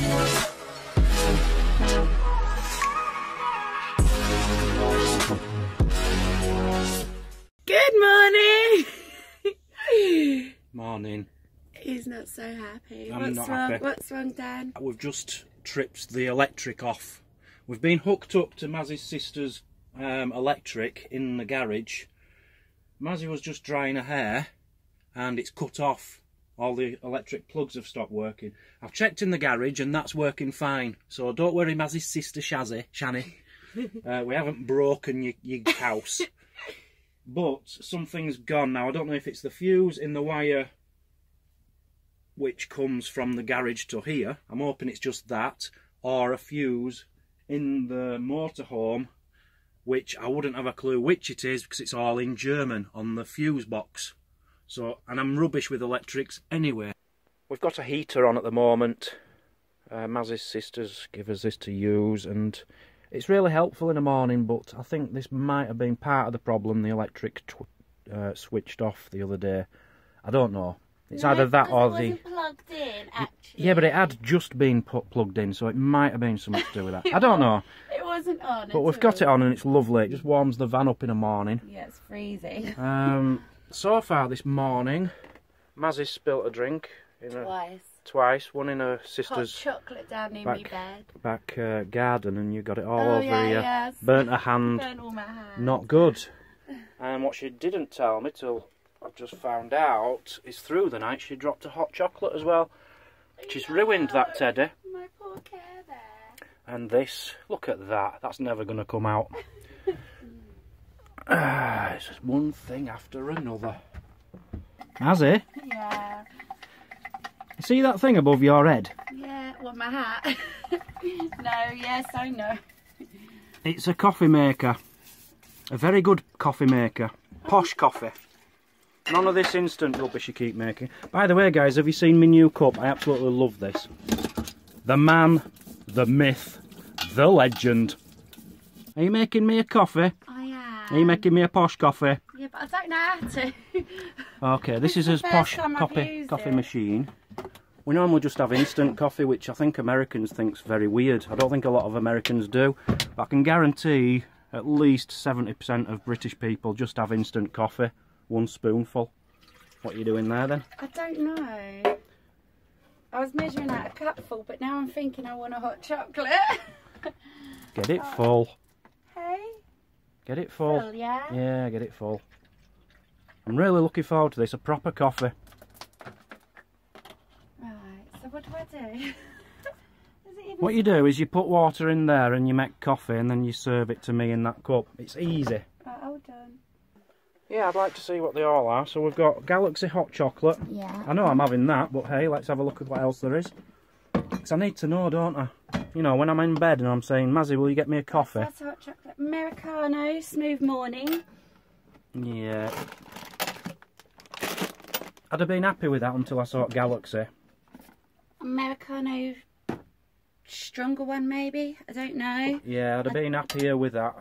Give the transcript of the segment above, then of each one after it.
Good morning! Morning. He's not so happy. I'm not happy. What's wrong, Dan? We've just tripped the electric off. We've been hooked up to Mazzy's sister's electric in the garage. Mazzy was just drying her hair and it's cut off. All the electric plugs have stopped working. I've checked in the garage and that's working fine. So don't worry, Mazzy's sister Shani. We haven't broken your house. But something's gone now. I don't know if it's the fuse in the wire which comes from the garage to here. I'm hoping it's just that, or a fuse in the motorhome, which I wouldn't have a clue which it is because it's all in German on the fuse box. So, and I'm rubbish with electrics anyway. We've got a heater on at the moment. Mazzy's sisters give us this to use, and it's really helpful in the morning, but I think this might have been part of the problem. The electric switched off the other day. I don't know. It's either that or the... It wasn't plugged in, actually. Yeah, but it had just been plugged in, so it might have been something to do with that. I don't know. It wasn't on. But we've got it on and it's lovely. It just warms the van up in the morning. Yeah, it's freezing. So far this morning, Mazzy's spilt a drink. Twice. One in her sister's hot chocolate down in my bed. Back garden, and you got it all over you. Yes. Burnt her hand. Burnt all my hands. Not good. And what she didn't tell me till I've just found out is through the night she dropped a hot chocolate as well. She's ruined that teddy. My poor Care Bear. And this, look at that. That's never going to come out. It's just one thing after another. Has it? Yeah. You see that thing above your head? Yeah, what, my hat? No, yes, I know. It's a coffee maker. A very good coffee maker. Posh coffee. None of this instant rubbish you keep making. By the way, guys, have you seen my new cup? I absolutely love this. The man, the myth, the legend. Are you making me a coffee? I am. Are you making me a posh coffee? Yeah, but I don't know how to. Okay, this is a posh coffee machine. We normally just have instant coffee, which I think Americans think's very weird. I don't think a lot of Americans do. But I can guarantee at least 70% of British people just have instant coffee. One spoonful. What are you doing there then? I don't know. I was measuring out a cupful, but now I'm thinking I want a hot chocolate. Get it full. Hey? Get it full. Full, yeah? Yeah, get it full. I'm really looking forward to this, a proper coffee. Right, so what do I do? What you do is you put water in there and you make coffee and then you serve it to me in that cup. It's easy. Right, hold on. Yeah, I'd like to see what they all are. So we've got Galaxy hot chocolate. Yeah. I know I'm having that, but hey, let's have a look at what else there is. Because I need to know, don't I? You know, when I'm in bed and I'm saying, Mazzy, will you get me a coffee? That's hot chocolate. Americano, smooth morning. Yeah. I'd have been happy with that until I saw Galaxy. Americano, stronger one maybe? I don't know. Yeah, I'd have been happier with that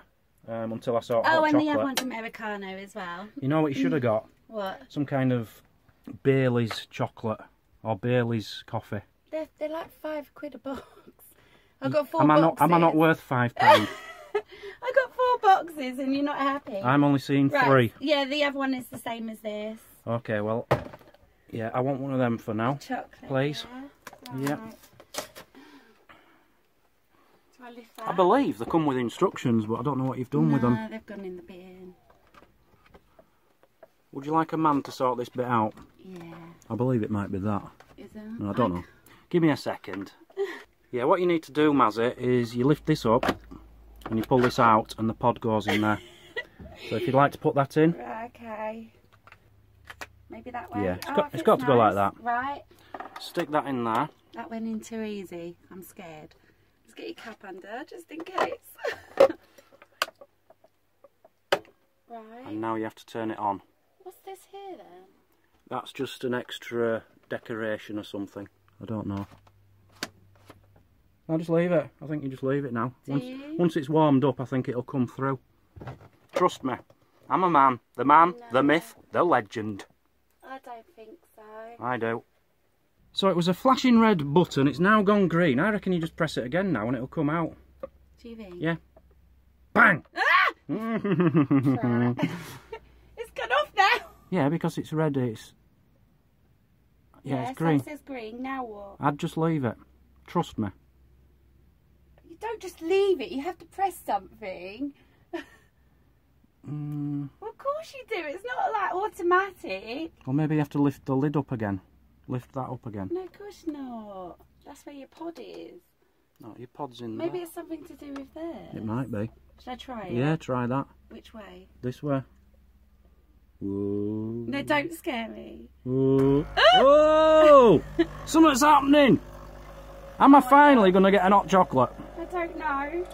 until I saw hot chocolate. Oh, and the other one's Americano as well. You know what you should have got? What? Some kind of Bailey's chocolate or Bailey's coffee. They're like £5 a box. I've got 4 boxes. Am I not worth £5? I got 4 boxes and you're not happy. I'm only seeing 3. Yeah, the other one is the same as this. Okay, well, yeah, I want one of them for now. Chocolate, please. Yeah. Right. Do I lift that? I believe they come with instructions, but I don't know what you've done with them. No, they've gone in the bin. Would you like a man to sort this bit out? Yeah. I believe it might be that. Is it? No, I don't know. Give me a second. Yeah, what you need to do, Mazzy, is you lift this up and you pull this out and the pod goes in there. So if you'd like to put that in. Right, okay. Maybe that way? Yeah, it's got to go like that. Right. Stick that in there. That went in too easy. I'm scared. Let's get your cap under, just in case. Right. And now you have to turn it on. What's this here then? That's just an extra decoration or something. I don't know. I'll just leave it. I think you just leave it now. Once it's warmed up, I think it'll come through. Trust me. I'm a man. The man, the myth, the legend. I don't think so. I do. So it was a flashing red button, it's now gone green. I reckon you just press it again now and it'll come out. Do you think? Yeah. Bang! Ah! It's gone off now. Yeah, because it's red, it's... Yeah, it's green. So it says green, now what? I'd just leave it. Trust me. You don't just leave it, you have to press something. Well, of course you do, it's not like automatic. Or maybe you have to lift the lid up again. Lift that up again. No, of course not. That's where your pod is. No, your pod's in Maybe there. it's something to do with there. It might be. Should I try it? Yeah, try that. Which way? This way. Whoa. No, don't scare me. Whoa. Whoa! Something's happening! Am I finally going to get an hot chocolate? I don't know.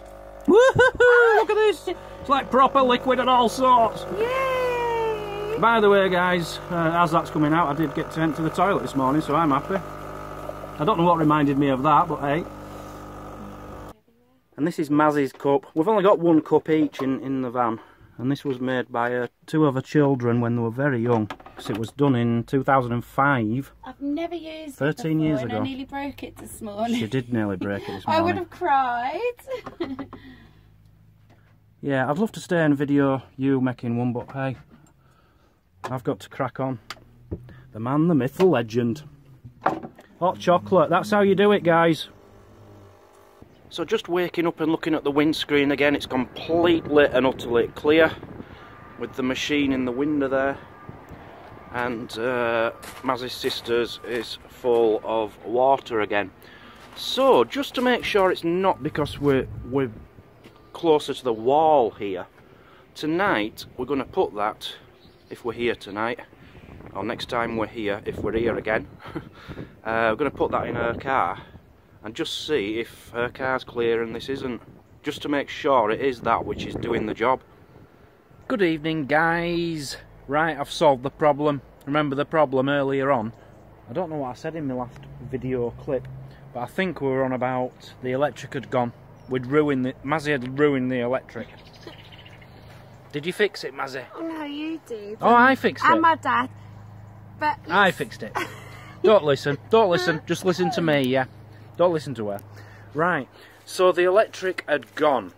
Woohoo! Look at this! It's like proper liquid and all sorts. Yay! By the way, guys, as that's coming out, I did get to empty the toilet this morning, so I'm happy. I don't know what reminded me of that, but hey. And this is Mazzy's cup. We've only got one cup each in the van. And this was made by two of her children when they were very young. Because it was done in 2005. I've never used 13 it before, years and ago. I nearly broke it this morning. She did nearly break it this morning. I would have cried. Yeah, I'd love to stay and video you making one, but hey, I've got to crack on. The man, the myth, the legend. Hot chocolate, that's how you do it, guys. So just waking up and looking at the windscreen again, it's completely and utterly clear with the machine in the window there. And Mazzy's sister's is full of water again. So just to make sure it's not because we're closer to the wall here, tonight we're going to put that, if we're here tonight, or next time we're here, if we're here again, we're going to put that in her car and just see if her car's clear and this isn't, just to make sure it is that which is doing the job. Good evening, guys. Right, I've solved the problem. Remember the problem earlier on? I don't know what I said in my last video clip, but I think we were on about the electric had gone. Mazzy had ruined the electric. Did you fix it, Mazzy? Oh no, you did. Oh, I fixed it. And my dad. But I fixed it. Don't listen. Don't listen. Just listen to me, yeah? Don't listen to her. Right, so the electric had gone.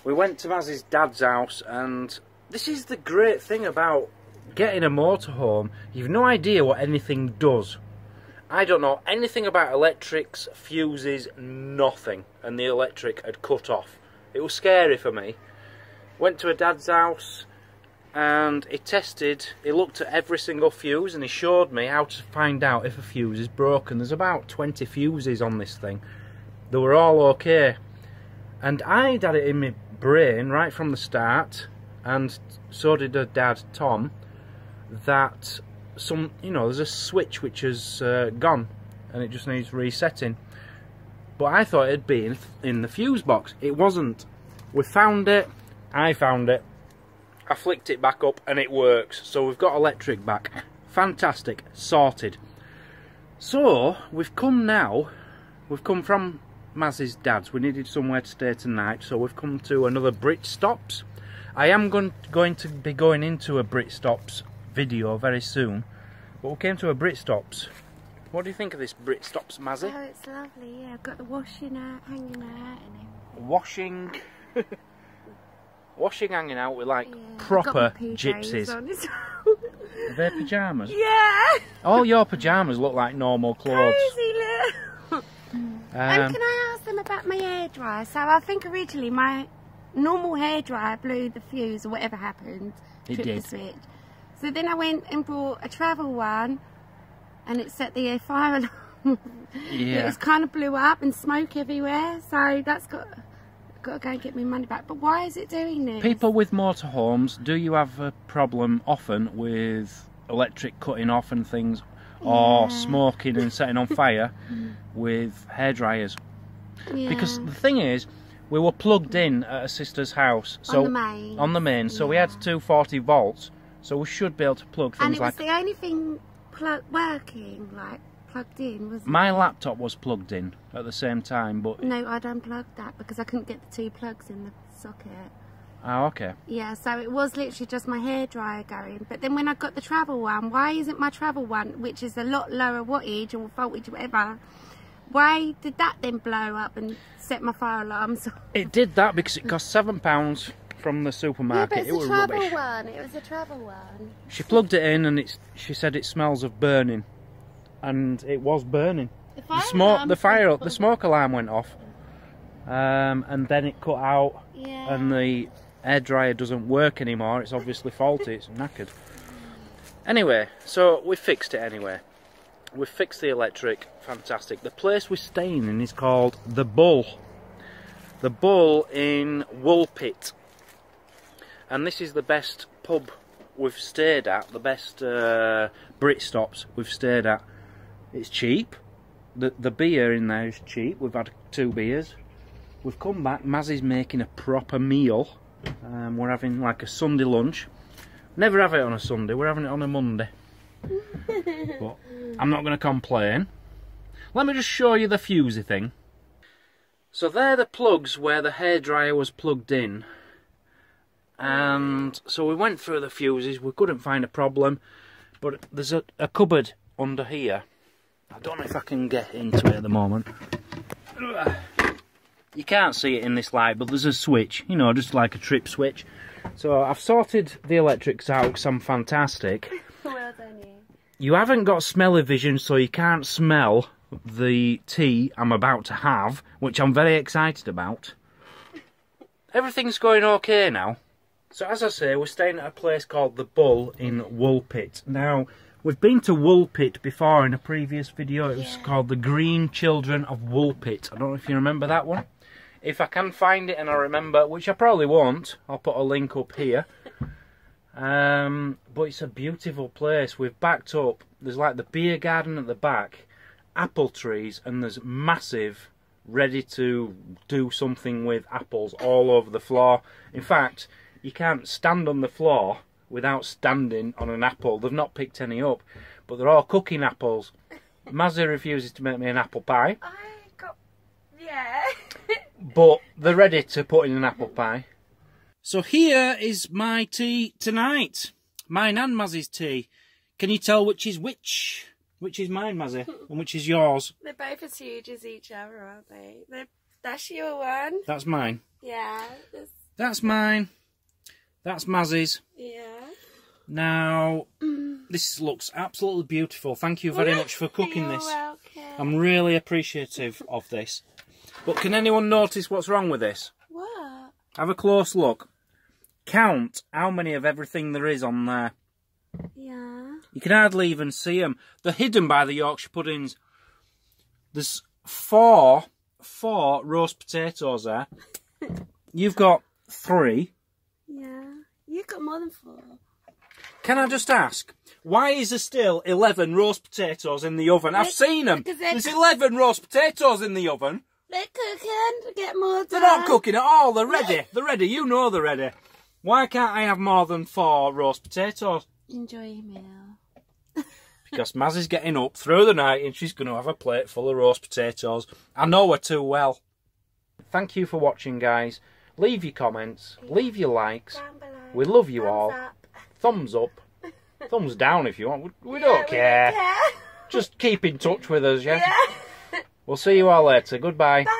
We went to Mazzy's dad's house, and this is the great thing about getting a motorhome. You've no idea what anything does. I don't know anything about electrics, fuses, nothing. And the electric had cut off. It was scary for me. Went to a dad's house and he looked at every single fuse and he showed me how to find out if a fuse is broken. There's about 20 fuses on this thing. They were all okay. And I'd had it in my brain right from the start, and so did her dad, Tom, that there's a switch which has gone and it just needs resetting. But I thought it'd be in the fuse box. It wasn't. We found it, I found it, I flicked it back up and it works. So we've got electric back. Fantastic, sorted. So we've come from Mazzy's dad's. We needed somewhere to stay tonight, so we've come to another Brit Stops. I am going to be going into a Brit Stops video very soon, but we came to a Brit Stops. What do you think of this Brit Stops, Mazzy? oh, it's lovely. Yeah, I've got the washing out, hanging out, and Washing hanging out with like proper gypsies. Are they pyjamas? Yeah. All your pyjamas look like normal clothes. Crazy little. And can I ask them about my hairdryer? So I think originally my normal hairdryer blew the fuse or whatever happened. It tripped did. the switch. So then I went and bought a travel one, and it set the fire alarm. Yeah. It was kind of blew up and smoke everywhere. So that's got to go and get my money back. But why is it doing this? People with motorhomes, do you have a problem often with electric cutting off and things, or smoking and setting on fire with hairdryers? Yeah. Because the thing is, we were plugged in at a sister's house, so on the main, so we had 240 volts, so we should be able to plug things. And it was like the only thing working, like plugged in, wasn't my it? laptop was plugged in at the same time, but No, I'd unplugged that because I couldn't get the two plugs in the socket. Oh, okay. Yeah, so it was literally just my hairdryer going. But then when I got the travel one, why isn't my travel one, which is a lot lower wattage or voltage, whatever, why did that then blow up and set my fire alarms off? It did that because it cost £7 from the supermarket. Yeah, but it was a travel rubbish. one. It was a travel one. She plugged it in and she said it smells of burning, and it was burning. The smoke alarm went off, and then it cut out, and the hairdryer doesn't work anymore. It's obviously faulty. It's knackered. Anyway, so we fixed it anyway. We fixed the electric. Fantastic. The place we're staying in is called The Bull. The Bull in Woolpit. And this is the best pub we've stayed at, the best Brit stops we've stayed at. It's cheap. The beer in there is cheap. We've had 2 beers. We've come back. Mazzy's making a proper meal. We're having like a Sunday lunch. Never have it on a Sunday. We're having it on a Monday. But I'm not going to complain. Let me just show you the fusey thing. So they're the plugs where the hairdryer was plugged in. And so we went through the fuses. We couldn't find a problem. But there's a cupboard under here. I don't know if I can get into it at the moment. You can't see it in this light, but there's a switch, you know, just like a trip switch. So I've sorted the electrics out because I'm fantastic. Well done, you. You haven't got smelly vision, so you can't smell the tea I'm about to have, which I'm very excited about. Everything's going okay now. So as I say, we're staying at a place called The Bull in Woolpit. Now, we've been to Woolpit before in a previous video. It was called The Green Children of Woolpit. I don't know if you remember that one. If I can find it and I remember, which I probably won't, I'll put a link up here. But it's a beautiful place. We've backed up. There's like the beer garden at the back, apple trees, and there's massive, ready to do something with apples all over the floor. In fact, you can't stand on the floor without standing on an apple. They've not picked any up, but they're all cooking apples. Mazzy refuses to make me an apple pie. Yeah. But they're ready to put in an apple pie. So here is my tea tonight. Mine and Mazzy's tea. Can you tell which is which? Which is mine, Mazzy, and which is yours? They're both as huge as each other, aren't they? That's your one. That's mine. Yeah. That's mine. That's Mazzy's. Yeah. Now, this looks absolutely beautiful. Thank you very much for cooking this. You're welcome. I'm really appreciative of this. But can anyone notice what's wrong with this? What? Have a close look. Count how many of everything there is on there. Yeah. You can hardly even see them. They're hidden by the Yorkshire puddings. There's four roast potatoes there. You've got 3. Yeah. You've got more than 4. Can I just ask, why is there still 11 roast potatoes in the oven? I've seen them. There's 11 roast potatoes in the oven. They're cooking to get more done. They're not cooking at all. They're ready. They're ready. You know they're ready. Why can't I have more than 4 roast potatoes? Enjoy your meal. Because Mazzy's getting up through the night and she's going to have a plate full of roast potatoes. I know her too well. Thank you for watching, guys. Leave your comments. Leave your likes. We love you all. Thumbs up. Thumbs down if you want. We don't care. Just keep in touch with us, yeah? We'll see you all later. Goodbye. Bye.